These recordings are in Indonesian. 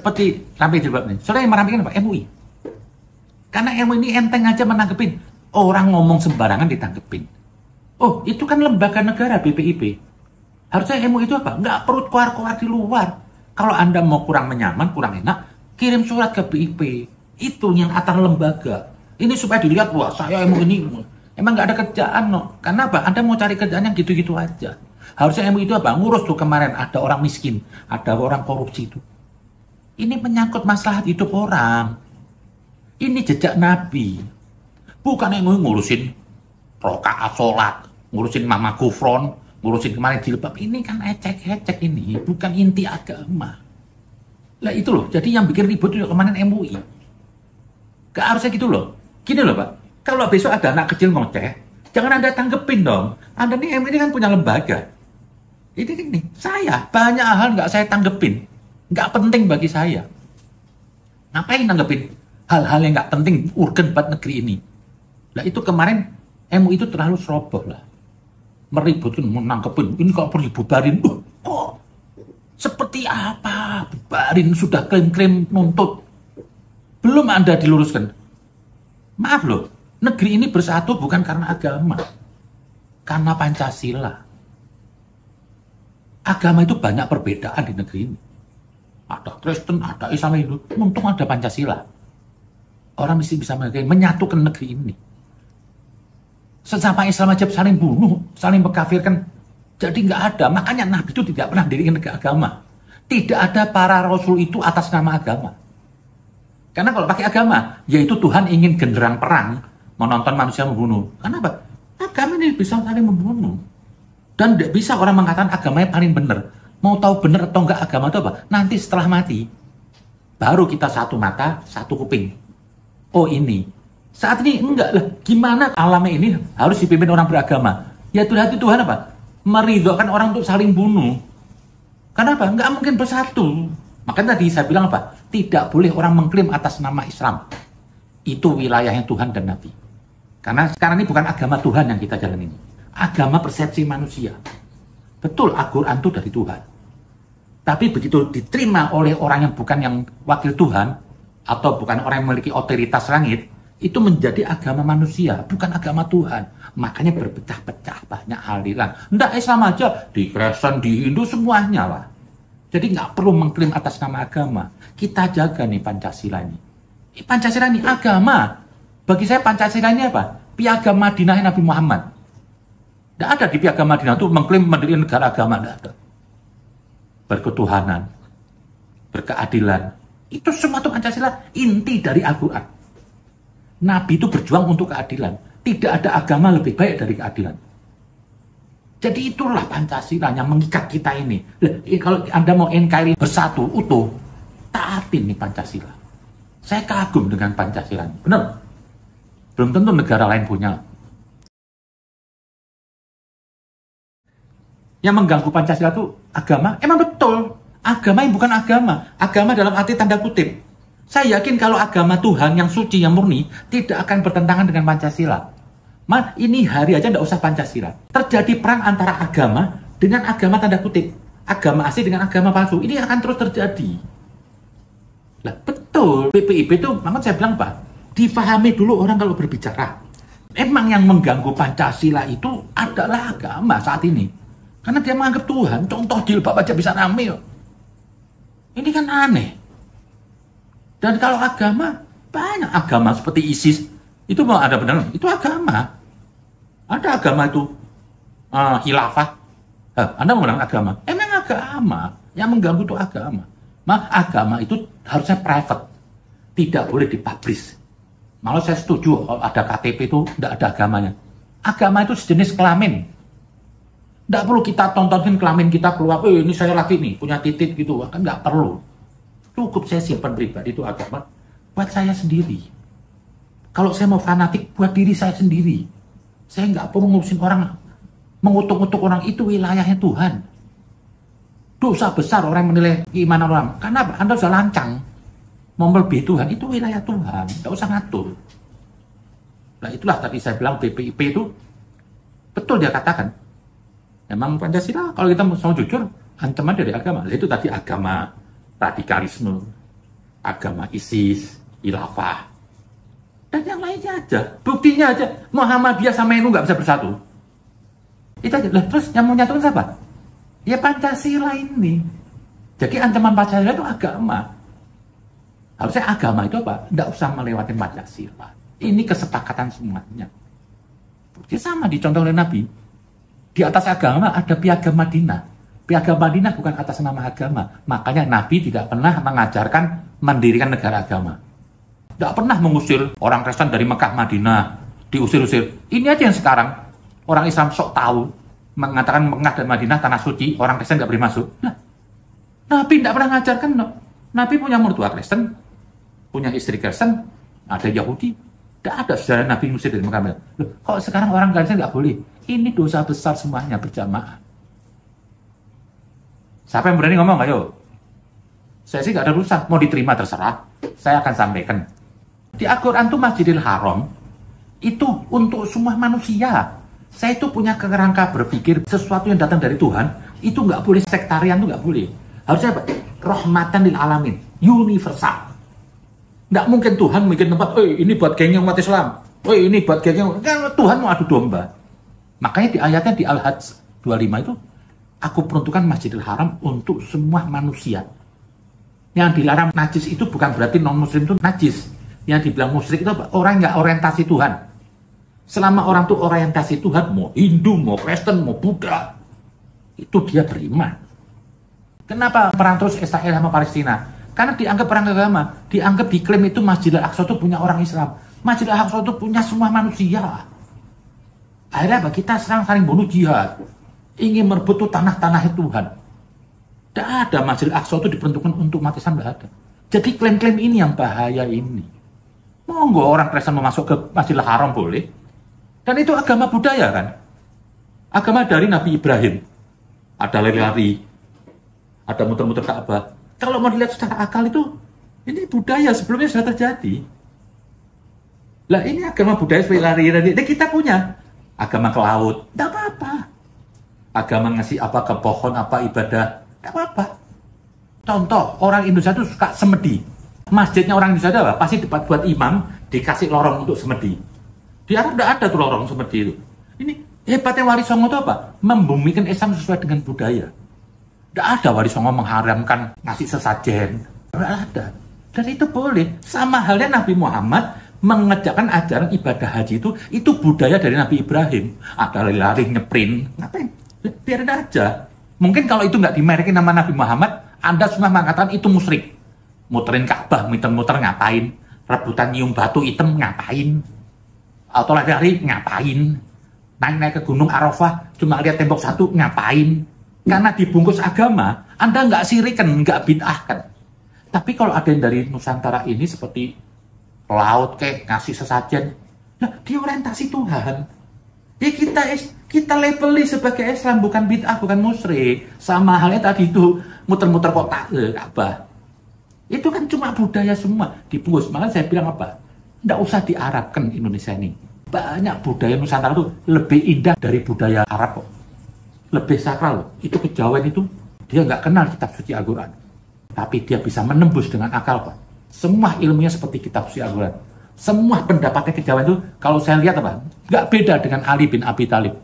seperti rapi jilbab ini. Saudara yang merapikan apa? MUI. Karena MUI ini enteng aja menanggepin. Orang ngomong sembarangan ditanggepin. Oh, itu kan lembaga negara BPIP. Harusnya MUI itu apa? Nggak perlu keluar-keluar di luar. Kalau Anda mau kurang menyaman, kurang enak, kirim surat ke BIP. Itu yang antar lembaga. Ini supaya dilihat, wah saya MUI ini. Emang nggak ada kerjaan, no. Karena apa? Anda mau cari kerjaan yang gitu-gitu aja. Harusnya MUI itu apa? Ngurus tuh kemarin ada orang miskin, ada orang korupsi itu. Ini menyangkut masalah hidup orang. Ini jejak Nabi. Bukan MUI ngurusin rokaat sholat, ngurusin mama gufron, ngurusin kemarin jilbab. Ini kan ecek-ecek ini, bukan inti agama. Lah itu loh, jadi yang bikin ribut itu kemarin MUI. Gak harusnya gitu loh. Gini loh Pak, kalau besok ada anak kecil ngoceh, jangan Anda tanggepin dong. Anda nih MUI ini kan punya lembaga. Ini saya, banyak hal nggak saya tanggepin. Nggak penting bagi saya. Ngapain tanggepin hal-hal yang nggak penting, urgen buat negeri ini. Lah itu kemarin MUI itu terlalu ceroboh lah. Meributin, menangkepin, ini kok perlu dibubarin. Kok seperti apa? Bubarin, sudah klaim-klaim nuntut. Belum Anda diluruskan. Maaf loh, negeri ini bersatu bukan karena agama. Karena Pancasila. Agama itu banyak perbedaan di negeri ini. Ada Kristen, ada Islam, Hindu. Untung ada Pancasila. Orang mesti bisa menyatukan negeri ini. Sesama Islam aja saling bunuh, saling mengkafirkan. Jadi nggak ada. Makanya Nabi itu tidak pernah mendirikan negara agama. Tidak ada para rasul itu atas nama agama. Karena kalau pakai agama, yaitu Tuhan ingin genderang perang, menonton manusia membunuh. Kenapa? Agama ini bisa saling membunuh. Dan tidak bisa orang mengatakan agamanya paling benar. Mau tahu benar atau enggak agama itu apa? Nanti setelah mati, baru kita satu mata, satu kuping. Oh ini. Saat ini enggak lah. Gimana alamnya ini harus dipimpin orang beragama? Ya hati Tuhan apa? Meridhokan orang untuk saling bunuh. Kenapa? Enggak mungkin bersatu. Makanya tadi saya bilang apa? Tidak boleh orang mengklaim atas nama Islam. Itu wilayahnya Tuhan dan Nabi. Karena sekarang ini bukan agama Tuhan yang kita jalan ini. Agama persepsi manusia. Betul, Al-Quran itu dari Tuhan. Tapi begitu diterima oleh orang yang bukan yang wakil Tuhan, atau bukan orang yang memiliki otoritas langit, itu menjadi agama manusia, bukan agama Tuhan. Makanya berpecah-pecah, banyak aliran. Nggak Islam aja, di Kristen, di Hindu, semuanya lah. Jadi nggak perlu mengklaim atas nama agama. Kita jaga nih Pancasila ini. Pancasila ini agama. Bagi saya Pancasila ini apa? Piagam Madinah Nabi Muhammad. Tidak ada di Piagam Madinah itu mengklaim mendirikan negara agama. Tidak ada. Berketuhanan, berkeadilan. Itu semua itu Pancasila inti dari Al-Quran. Nabi itu berjuang untuk keadilan. Tidak ada agama lebih baik dari keadilan. Jadi itulah Pancasila yang mengikat kita ini. Kalau Anda mau NKRI bersatu, utuh, taatin nih Pancasila. Saya kagum dengan Pancasila. Benar? Belum tentu negara lain punya. Yang mengganggu Pancasila itu agama, emang betul. Agama yang bukan agama. Agama dalam arti tanda kutip. Saya yakin kalau agama Tuhan yang suci, yang murni, tidak akan bertentangan dengan Pancasila. Ini hari aja tidak usah Pancasila. Terjadi perang antara agama dengan agama tanda kutip. Agama asli dengan agama palsu. Ini akan terus terjadi. Lah, betul. BPIP itu, makanya saya bilang Pak, difahami dulu orang kalau berbicara. Emang yang mengganggu Pancasila itu adalah agama saat ini. Karena dia menganggap Tuhan, contoh jilbab aja bisa rame. Ini kan aneh. Dan kalau agama, banyak agama seperti ISIS. Itu mau ada benar, itu agama. Ada agama itu khilafah. Anda mau bilang agama? Emang agama. Yang mengganggu itu agama. Agama itu harusnya private. Tidak boleh dipublish. Malah saya setuju kalau ada KTP itu tidak ada agamanya. Agama itu sejenis kelamin. Tidak perlu kita tontonin kelamin kita keluar, ini saya laki nih, punya titik gitu. Kan nggak perlu. Cukup saya simpan pribadi itu agama. Buat saya sendiri. Kalau saya mau fanatik, buat diri saya sendiri. Saya nggak perlu ngurusin orang, mengutuk-utuk orang, itu wilayahnya Tuhan. Dosa besar orang menilai keimanan orang. Karena Anda sudah lancang. Mau melebihi Tuhan, itu wilayah Tuhan. Nggak usah ngatur. Nah itulah tadi saya bilang BPIP itu, betul dia katakan. Memang Pancasila, kalau kita mau jujur, ancaman dari agama. Itu tadi agama, radikalisme. agama ISIS, Khilafah, dan yang lainnya aja. Buktinya aja, Muhammadiyah sama NU nggak bisa bersatu. Itu aja. Lah, terus yang mau nyatukan siapa? Ya Pancasila ini. Jadi ancaman Pancasila itu agama. Harusnya agama itu apa? Nggak usah melewati Pancasila. Ini kesepakatan semuanya. Bukti sama dicontoh oleh Nabi. Di atas agama ada piagam Madinah. Piagam Madinah bukan atas nama agama. Makanya Nabi tidak pernah mengajarkan mendirikan negara agama. Tidak pernah mengusir orang Kristen dari Mekah, Madinah, diusir-usir. Ini aja yang sekarang orang Islam sok tahu mengatakan Mekah dan Madinah tanah suci, orang Kristen nggak boleh masuk. Nah, Nabi tidak pernah mengajarkan. No. Nabi punya mertua Kristen, punya istri Kristen, ada Yahudi. Tidak ada sejarah Nabi ngusir dari Mekah. Loh, kok sekarang orang Kristen nggak boleh? Ini dosa besar semuanya berjamaah. Siapa yang berani ngomong? Ayo. Saya sih nggak ada rusak. Mau diterima terserah. Saya akan sampaikan. Di Al-Quran itu Masjidil Haram itu untuk semua manusia. Saya itu punya kerangka berpikir sesuatu yang datang dari Tuhan itu nggak boleh sektarian, itu nggak boleh. Harusnya apa? Rahmatan lil alamin, universal. Nggak mungkin Tuhan bikin tempat, ini buat geng yang umat Islam, ini buat geng yang... Kan Tuhan mau adu domba. Makanya di ayatnya di Al-Hajj 25 itu, aku peruntukkan Masjidil Haram untuk semua manusia. Yang dilarang najis itu bukan berarti non-muslim itu najis. Yang dibilang musyrik itu apa? Orang nggak orientasi Tuhan. Selama orang itu orientasi Tuhan, mau Hindu, mau Kristen, mau Buddha, itu dia beriman. Kenapa perang terus Israel sama Palestina? Karena dianggap perang agama, dianggap diklaim itu Masjidil Aqsa itu punya orang Islam. Masjidil Aqsa itu punya semua manusia. Akhirnya apa? Kita serang saling bunuh jihad. Ingin merebut tuh tanah-tanah Tuhan. Tidak ada Masjidil Aqsa itu diperuntukkan untuk umat Islam, tidak ada. Jadi klaim-klaim ini yang bahaya ini. Monggo orang Kristen mau masuk ke Masjidil Haram boleh. Dan itu agama budaya kan. Agama dari Nabi Ibrahim. Ada lari-lari. Ada muter-muter Ka'bah. Kalau mau dilihat secara akal itu, ini budaya sebelumnya sudah terjadi. Lah ini agama budaya seperti lari-lari. Ini kita punya. Agama ke laut. Tidak apa-apa. Agama ngasih apa ke pohon, apa ibadah. Tidak apa-apa. Contoh, orang Indonesia itu suka semedi. Masjidnya orang Indonesia itu apa? Pasti buat imam, dikasih lorong untuk semedi. Di Arab tidak ada tuh lorong semedi itu. Ini hebatnya Wali Songo itu apa? Membumikan Islam sesuai dengan budaya. Tidak ada Wali Songo mengharamkan ngasih sesajen. Tidak ada. Dan itu boleh. Sama halnya Nabi Muhammad mengerjakan ajaran ibadah haji itu budaya dari Nabi Ibrahim. Ada lari nyeprin. Ngapain? Biarin aja. Mungkin kalau itu nggak dimerekin nama Nabi Muhammad, Anda semua mengatakan itu musyrik. Muterin Ka'bah, muter-muter ngapain? Rebutan nyium batu hitam ngapain? Atau lari-lari ngapain? Naik-naik ke Gunung Arafah cuma lihat tembok satu ngapain? Karena dibungkus agama, Anda nggak sirikan, nggak bid'ahkan. Tapi kalau ada yang dari Nusantara ini seperti laut kayak ngasih sesajen, nah dia orientasi Tuhan. Ya kita labeli sebagai Islam, bukan bid'ah, bukan musyrik. Sama halnya tadi itu muter-muter kota Ka'bah. Itu kan cuma budaya semua dibungkus. Makanya saya bilang apa? Nggak usah diarabkan Indonesia ini. Banyak budaya Nusantara itu lebih indah dari budaya Arab kok. Lebih sakral loh. Itu kejawen itu dia nggak kenal kitab suci Al-Quran, tapi dia bisa menembus dengan akal Pak. Semua ilmunya seperti kitab suci Al-Quran. Semua pendapatnya kejawen itu kalau saya lihat apa, nggak beda dengan Ali bin Abi Thalib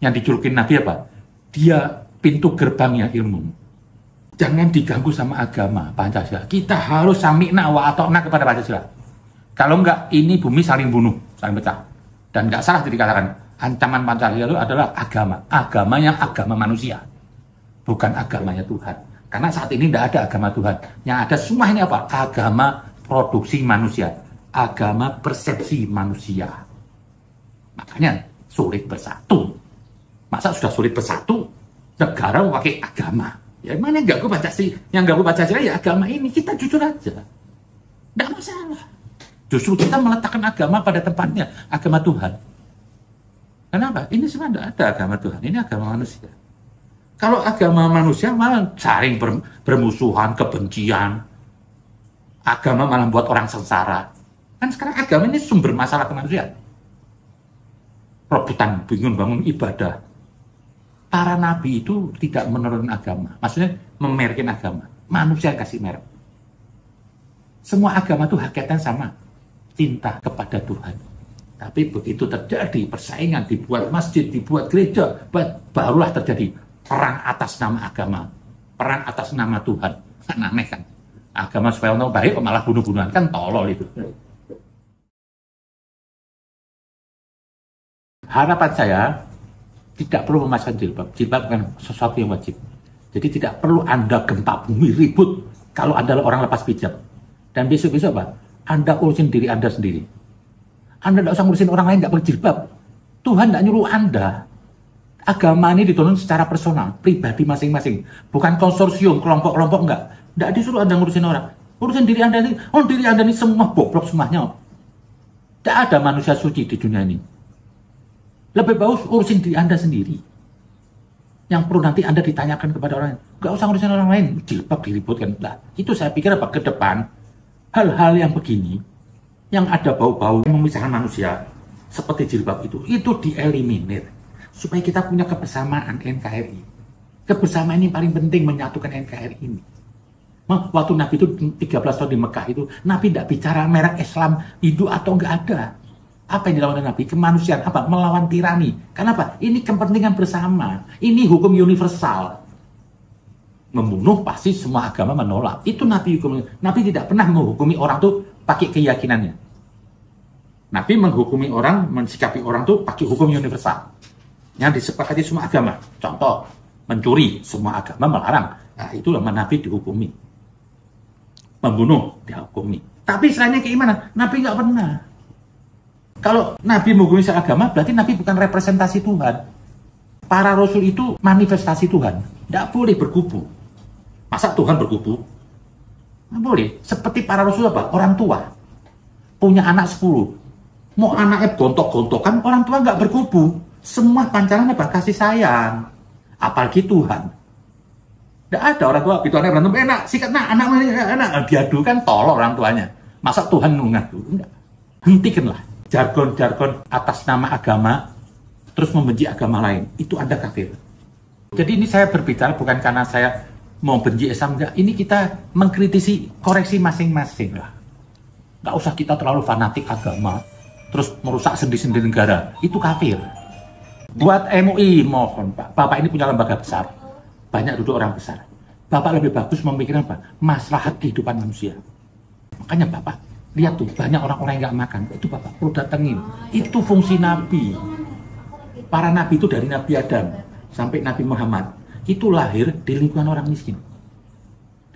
yang dijulukin Nabi apa? Dia pintu gerbangnya ilmu. Jangan diganggu sama agama Pancasila. Kita harus sami'na wa ata'na kepada Pancasila. Kalau nggak, ini bumi saling bunuh, saling pecah. Dan nggak salah dikatakan ancaman Pancasila itu adalah agama yang agama manusia, bukan agamanya Tuhan. Karena saat ini tidak ada agama Tuhan. Yang ada semua ini apa? Agama produksi manusia, agama persepsi manusia. Makanya sulit bersatu. Masa sudah sulit bersatu, negara memakai agama. Ya mana yang ganggu Pancasila? Yang ganggu Pancasila ya agama ini. Kita jujur aja, tidak masalah. Justru kita meletakkan agama pada tempatnya, agama Tuhan. Kenapa? Ini semua tidak ada agama Tuhan, ini agama manusia. Kalau agama manusia malah saling bermusuhan, kebencian. Agama malah buat orang sengsara. Kan sekarang agama ini sumber masalah kemanusiaan. Rebutan, bingung bangun ibadah. Para nabi itu tidak menurunkan agama. Maksudnya memerkin agama. Manusia yang kasih merek. Semua agama itu hakikatnya sama, cinta kepada Tuhan. Tapi begitu terjadi persaingan, dibuat masjid, dibuat gereja, barulah terjadi perang atas nama agama, perang atas nama Tuhan. Kan aneh kan? Agama supaya orang baik kok malah bunuh-bunuhan, kan tolol itu. Harapan saya tidak perlu memasang jilbab. Jilbab bukan sesuatu yang wajib. Jadi tidak perlu Anda gempa bumi ribut kalau Anda orang lepas hijab. Dan besok-besok apa? Anda urusin diri Anda sendiri. Anda tidak usah ngurusin orang lain nggak berjilbab. Tuhan tidak nyuruh Anda. Agama ini diturunkan secara personal, pribadi masing-masing. Bukan konsorsium, kelompok-kelompok enggak. Tidak disuruh Anda ngurusin orang. Urusin diri Anda ini. Oh, diri Anda ini semua bobrok semuanya. Tidak ada manusia suci di dunia ini. Lebih bagus urusin diri Anda sendiri. Yang perlu nanti Anda ditanyakan kepada orang lain. Gak usah ngurusin orang lain. Jilbab diributkan. Nah, itu saya pikir apa? Ke depan, hal-hal yang begini, yang ada bau-bau memisahkan manusia, seperti jilbab itu dieliminir. Supaya kita punya kebersamaan NKRI. Kebersamaan ini paling penting menyatukan NKRI ini. Waktu Nabi itu 13 tahun di Mekah itu, Nabi tidak bicara merek Islam, Hindu atau enggak ada. Apa yang dilawan Nabi? Kemanusiaan. Apa? Melawan tirani. Kenapa? Ini kepentingan bersama. Ini hukum universal. Membunuh pasti semua agama menolak. Itu Nabi hukum. Nabi tidak pernah menghukumi orang tuh pakai keyakinannya. Nabi menghukumi orang, mensikapi orang tuh pakai hukum universal. Yang disepakati semua agama. Contoh, mencuri. Semua agama melarang. Nah, itulah Nabi dihukumi. Membunuh dihukumi. Tapi selainnya keimanan, Nabi nggak pernah. Kalau Nabi menghukumi agama, berarti Nabi bukan representasi Tuhan. Para Rasul itu manifestasi Tuhan. Tidak boleh berkubu. Masa Tuhan berkubu? Tidak boleh. Seperti para Rasul apa? Orang tua. Punya anak 10. Mau anaknya gontok-gontokan, orang tua nggak berkubu. Semua pancaran apa? Kasih sayang. Apalagi Tuhan. Tidak ada orang tua. Itu anak berantem, enak. Sikat, anak. Diadukan tolol orang tuanya. Masa Tuhan ngadu? Enggak. Hentikanlah. Jargon-jargon atas nama agama, terus membenci agama lain, itu Anda kafir. Jadi ini saya berbicara bukan karena saya mau benci Islam, enggak. Ini kita mengkritisi koreksi masing-masing lah. Nggak usah kita terlalu fanatik agama, terus merusak sendi-sendi negara, itu kafir. Buat MUI, mohon Pak, Bapak ini punya lembaga besar, banyak duduk orang besar. Bapak lebih bagus memikirkan apa? Maslahat kehidupan manusia. Makanya Bapak lihat tuh, banyak orang-orang yang nggak makan. Itu Bapak perlu datengin. Itu fungsi Nabi. Para Nabi itu dari Nabi Adam sampai Nabi Muhammad. Itu lahir di lingkungan orang miskin.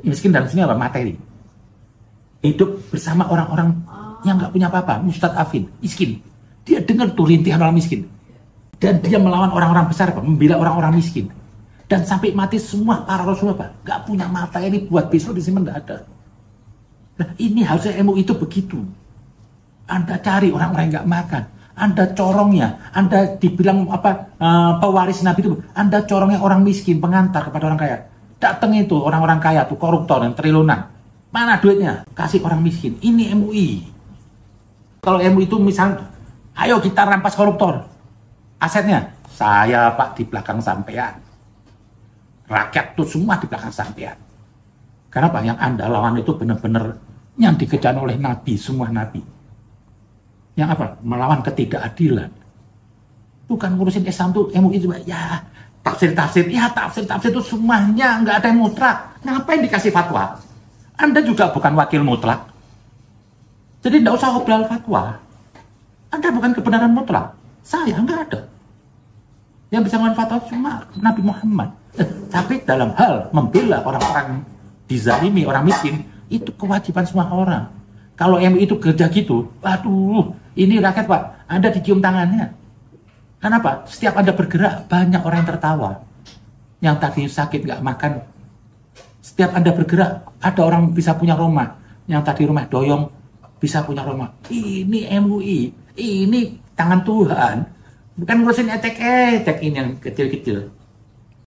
Miskin dalam sini apa? Materi. Hidup bersama orang-orang yang nggak punya apa-apa. Ustadz Afin, miskin. Dia dengar tuh rintihan orang miskin. Dan dia melawan orang-orang besar, apa? Membela orang-orang miskin. Dan sampai mati semua para Rasul apa? Nggak punya materi buat besok di sini nggak ada. Nah, ini harusnya MUI itu begitu. Anda cari orang-orang yang nggak makan, Anda corongnya, Anda dibilang apa pewaris Nabi itu, Anda corongnya orang miskin, pengantar kepada orang kaya. Datang itu orang-orang kaya tuh koruptor yang triliunan, mana duitnya? Kasih orang miskin. Ini MUI. Kalau MUI itu misal, ayo kita rampas koruptor, asetnya saya Pak di belakang sampean, rakyat tuh semua di belakang sampean. Kenapa? Yang Anda lawan itu benar-benar yang dikejar oleh Nabi, semua Nabi. Yang apa? Melawan ketidakadilan. Bukan ngurusin Islam tuh, MUI juga, ya tafsir-tafsir itu semuanya, nggak ada yang mutlak. Ngapain dikasih fatwa? Anda juga bukan wakil mutlak. Jadi nggak usah obrol fatwa. Anda bukan kebenaran mutlak. Saya nggak ada. Yang bisa ngeluarin fatwa cuma Nabi Muhammad. Tapi dalam hal membela orang-orang dizalimi, orang miskin, itu kewajiban semua orang. Kalau MUI itu kerja gitu, aduh, ini rakyat Pak, Anda dicium tangannya. Kenapa? Setiap Anda bergerak, banyak orang yang tertawa. Yang tadinya sakit, nggak makan. Setiap Anda bergerak, ada orang bisa punya rumah. Yang tadi rumah doyong, bisa punya rumah. Ini MUI, ini tangan Tuhan. Bukan ngurusin etek-etek ini yang kecil-kecil.